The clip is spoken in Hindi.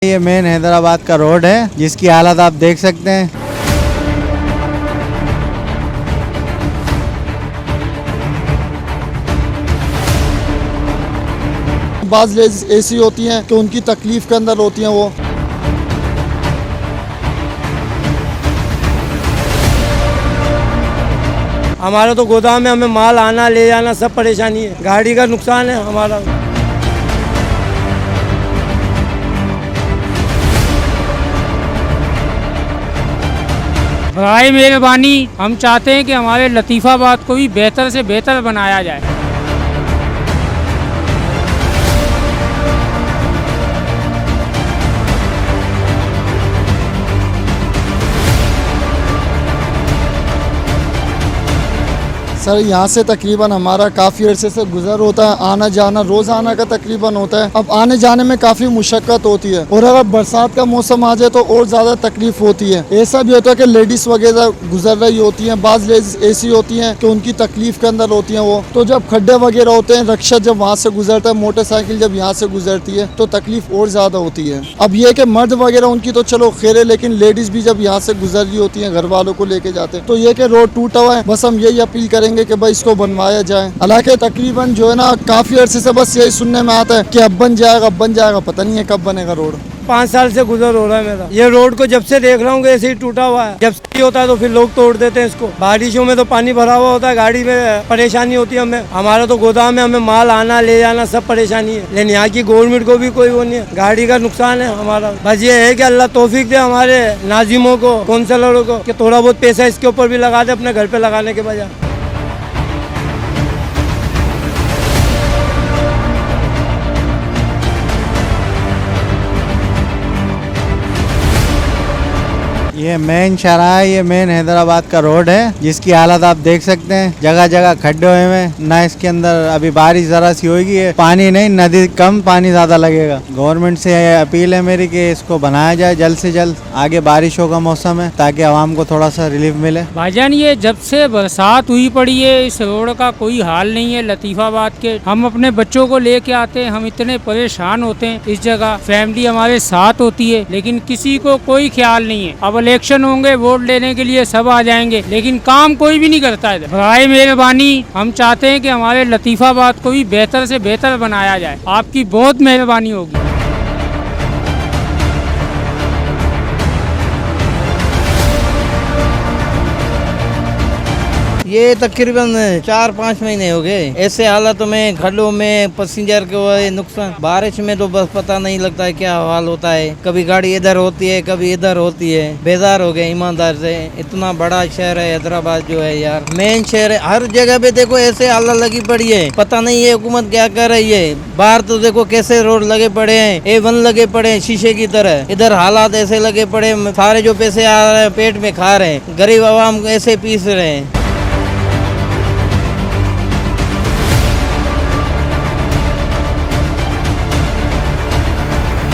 ये मेन हैदराबाद का रोड है जिसकी हालत आप देख सकते हैं। बाज़ लेडीज ऐसी होती हैं कि उनकी तकलीफ के अंदर होती हैं वो। हमारा तो गोदाम में हमें माल आना ले जाना सब परेशानी है, गाड़ी का नुकसान है हमारा। बराए मेहरबानी हम चाहते हैं कि हमारे लतीफ़ाबाद को भी बेहतर से बेहतर बनाया जाए। सर यहाँ से तकरीबन हमारा काफ़ी अरसे से गुजर होता है, आना जाना रोज़ाना का तकरीबन होता है। अब आने जाने में काफ़ी मुशक्क़त होती है और अगर बरसात का मौसम आ जाए तो और ज़्यादा तकलीफ होती है। ऐसा भी होता है कि लेडीज़ वगैरह गुजर रही होती हैं, बाज़ लेडीज़ ऐसी होती हैं कि उनकी तकलीफ के अंदर होती हैं वो। तो जब खड्डे वगैरह होते हैं, रिक्शा जब वहाँ से गुजरता है, मोटरसाइकिल जब यहाँ से गुजरती है तो तकलीफ और ज़्यादा होती है। अब ये कि मर्द वगैरह उनकी तो चलो खैर है, लेकिन लेडीज़ भी जब यहाँ से गुजर रही होती हैं घर वालों को लेके जाते हैं तो ये कि रोड टूटा हुआ है, बस हम यही अपील करेंगे कि भाई इसको बनवाया जाए। हालांकि तकरीबन जो है ना काफी अरसे से बस यही सुनने में आता है कि अब बन जाएगा, पता नहीं है कब बनेगा रोड। 5 साल से गुजर हो रहा है मेरा, ये रोड को जब से देख रहा हूँ ऐसे ही टूटा हुआ है। जब सही होता है तो फिर लोग तोड़ देते हैं इसको। बारिशों में तो पानी भरा हुआ होता है, गाड़ी में परेशानी होती है हमें। हमारा तो गोदाम में हमें माल आना ले जाना सब परेशानी है, लेकिन यहाँ की गवर्नमेंट को भी कोई वो नहीं है, गाड़ी का नुकसान है हमारा। बस ये है कि अल्लाह तौफीक दे हमारे नाजिमों को, काउंसलरों को, कि थोड़ा बहुत पैसा इसके ऊपर भी लगा दे अपने घर पे लगाने के बजाय। ये मेन शहर, ये मेन हैदराबाद का रोड है जिसकी हालत आप देख सकते हैं। जगह जगह खड्डे हुए हैं, ना इसके अंदर अभी बारिश जरा सी होगी, पानी नहीं, नदी कम, पानी ज्यादा लगेगा। गवर्नमेंट से अपील है मेरी कि इसको बनाया जाए जल्द से जल्द। आगे बारिशों का मौसम है ताकि आवाम को थोड़ा सा रिलीफ मिले। भाईजान ये जब से बरसात हुई पड़ी है इस रोड का कोई हाल नहीं है लतीफ़ाबाद के। हम अपने बच्चों को लेके आते हैं, हम इतने परेशान होते हैं इस जगह। फैमिली हमारे साथ होती है लेकिन किसी को कोई ख्याल नहीं है। अब इलेक्शन होंगे, वोट लेने के लिए सब आ जाएंगे लेकिन काम कोई भी नहीं करता है। बराए मेहरबानी हम चाहते हैं कि हमारे लतीफ़ाबाद को भी बेहतर से बेहतर बनाया जाए। आपकी बहुत मेहरबानी होगी। ये तकरीबन 4-5 महीने हो गए ऐसे हालातों में, खड्डों में, पैसेंजर को नुकसान। बारिश में तो बस पता नहीं लगता है क्या हाल होता है, कभी गाड़ी इधर होती है कभी इधर होती है। बेजार हो गए ईमानदार से। इतना बड़ा शहर है हैदराबाद जो है यार, मेन शहर है, हर जगह पे देखो ऐसे हालत लगी पड़ी है। पता नहीं ये हुकूमत क्या कर रही है। बाहर तो देखो कैसे रोड लगे पड़े हैं, A1 लगे पड़े हैं शीशे की तरह। इधर हालात ऐसे लगे पड़े, सारे जो पैसे आ रहे हैं पेट में खा रहे हैं, गरीब आवाम ऐसे पीस रहे हैं।